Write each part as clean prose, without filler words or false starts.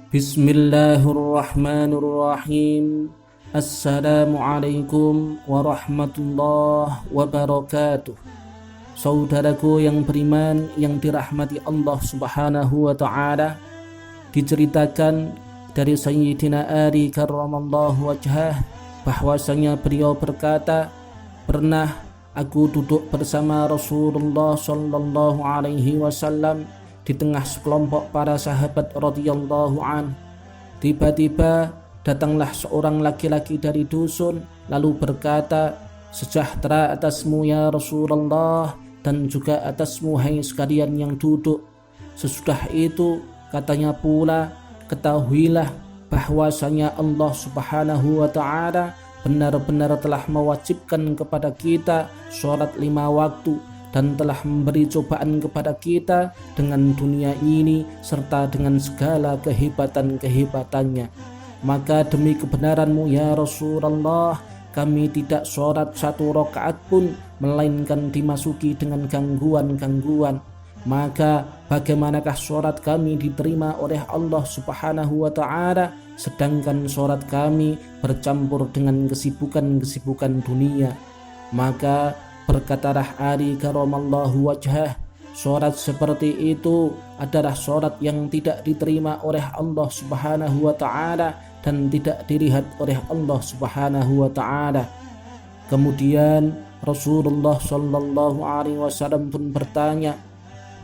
Bismillahirrahmanirrahim. Assalamualaikum warahmatullahi wabarakatuh. Saudaraku yang beriman yang dirahmati Allah Subhanahu wa ta'ala, diceritakan dari Sayyidina Ali karramallahu wajhah bahwasanya beliau berkata, pernah aku duduk bersama Rasulullah sallallahu alaihi wasallam di tengah sekelompok para sahabat radhiyallahu an. Tiba-tiba datanglah seorang laki-laki dari dusun lalu berkata, sejahtera atasmu ya Rasulullah, dan juga atasmu hai sekalian yang duduk. Sesudah itu katanya pula, ketahuilah bahwasanya Allah Subhanahu wa ta'ala benar-benar telah mewajibkan kepada kita sholat 5 waktu dan telah memberi cobaan kepada kita dengan dunia ini serta dengan segala kehebatan-kehebatannya. Maka demi kebenaranmu ya Rasulullah, kami tidak sholat 1 rakaat pun melainkan dimasuki dengan gangguan-gangguan. Maka bagaimanakah sholat kami diterima oleh Allah Subhanahu wa ta'ala sedangkan sholat kami bercampur dengan kesibukan-kesibukan dunia? Maka berkatalah Ali karramallahu wajhah, sholat seperti itu adalah sholat yang tidak diterima oleh Allah Subhanahu wa ta'ala dan tidak dilihat oleh Allah Subhanahu wa ta'ala. Kemudian Rasulullah sallallahu alaihi wasallam pun bertanya,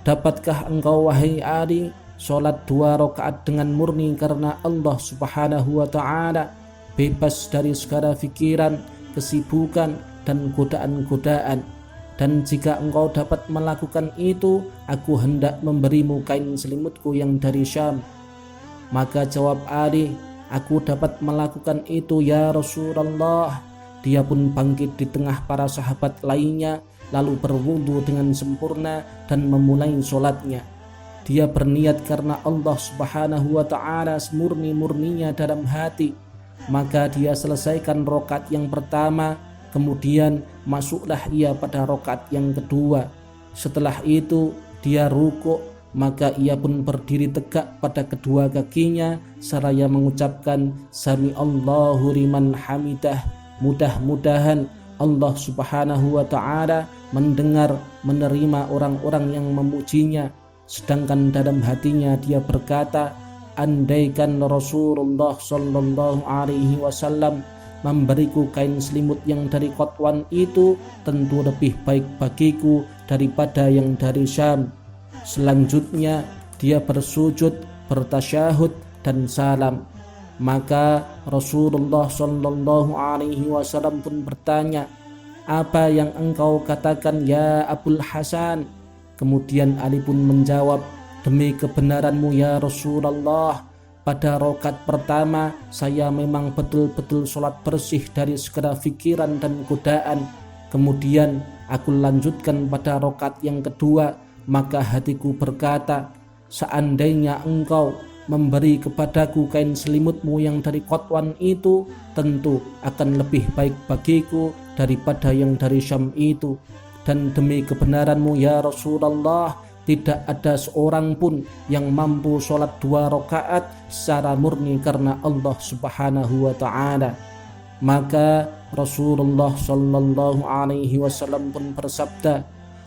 dapatkah engkau wahai Ali sholat 2 rakaat dengan murni karena Allah Subhanahu wa ta'ala, bebas dari segala pikiran, kesibukan dan godaan-godaan? Dan jika engkau dapat melakukan itu, aku hendak memberimu kain selimutku yang dari Syam. Maka jawab Ali, aku dapat melakukan itu ya Rasulullah. Dia pun bangkit di tengah para sahabat lainnya lalu berwudu dengan sempurna dan memulai sholatnya. Dia berniat karena Allah Subhanahu wa ta'ala semurni-murninya dalam hati. Maka dia selesaikan rakaat yang pertama, kemudian masuklah ia pada rakaat yang kedua. Setelah itu dia rukuk, maka ia pun berdiri tegak pada kedua kakinya seraya mengucapkan Sami Allahu liman hamidah. Mudah-mudahan Allah Subhanahu wa ta'ala mendengar, menerima orang-orang yang memujinya. Sedangkan dalam hatinya dia berkata, andaikan Rasulullah sallallahu alaihi wasallam memberiku kain selimut yang dari Qatwan itu, tentu lebih baik bagiku daripada yang dari Syam. Selanjutnya dia bersujud, bertasyahud dan salam. Maka Rasulullah sallallahu alaihi wasallam pun bertanya, apa yang engkau katakan ya Abul Hasan? Kemudian Ali pun menjawab, demi kebenaranmu ya Rasulullah, pada rakaat pertama saya memang betul-betul sholat bersih dari segala pikiran dan godaan. Kemudian aku lanjutkan pada rakaat yang kedua, maka hatiku berkata, seandainya engkau memberi kepadaku kain selimutmu yang dari Qatwan itu, tentu akan lebih baik bagiku daripada yang dari Syam itu. Dan demi kebenaranmu ya Rasulullah, tidak ada seorang pun yang mampu sholat 2 rakaat secara murni karena Allah Subhanahu wa ta'ala. Maka Rasulullah sallallahu alaihi wasallam pun bersabda,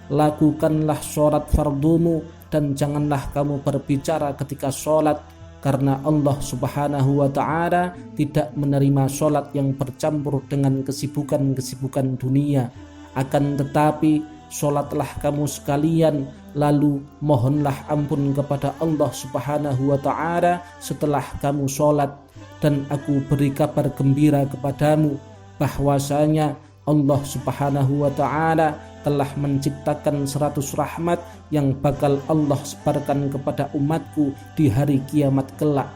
lakukanlah sholat fardumu dan janganlah kamu berbicara ketika sholat, karena Allah Subhanahu wa ta'ala tidak menerima sholat yang bercampur dengan kesibukan-kesibukan dunia. Akan tetapi sholatlah kamu sekalian, lalu mohonlah ampun kepada Allah Subhanahu wa ta'ala setelah kamu sholat, dan aku beri kabar gembira kepadamu bahwasanya Allah Subhanahu wa ta'ala telah menciptakan 100 rahmat yang bakal Allah sebarkan kepada umatku di hari kiamat kelak.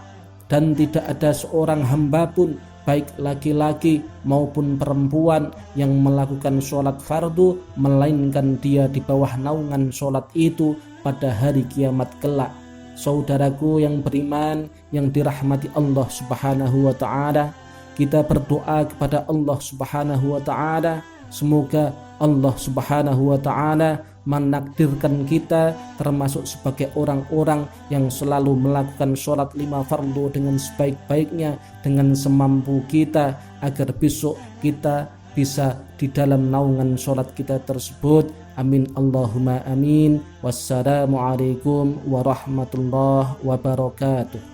Dan tidak ada seorang hamba pun, baik laki-laki maupun perempuan, yang melakukan sholat fardu melainkan dia di bawah naungan sholat itu pada hari kiamat kelak. Saudaraku yang beriman yang dirahmati Allah Subhanahu wa ta'ala, kita berdoa kepada Allah Subhanahu wa ta'ala, semoga Allah Subhanahu wa ta'ala menakdirkan kita termasuk sebagai orang-orang yang selalu melakukan sholat 5 fardu dengan sebaik-baiknya, dengan semampu kita, agar besok kita bisa di dalam naungan sholat kita tersebut. Amin Allahumma amin. Wassalamualaikum warahmatullahi wabarakatuh.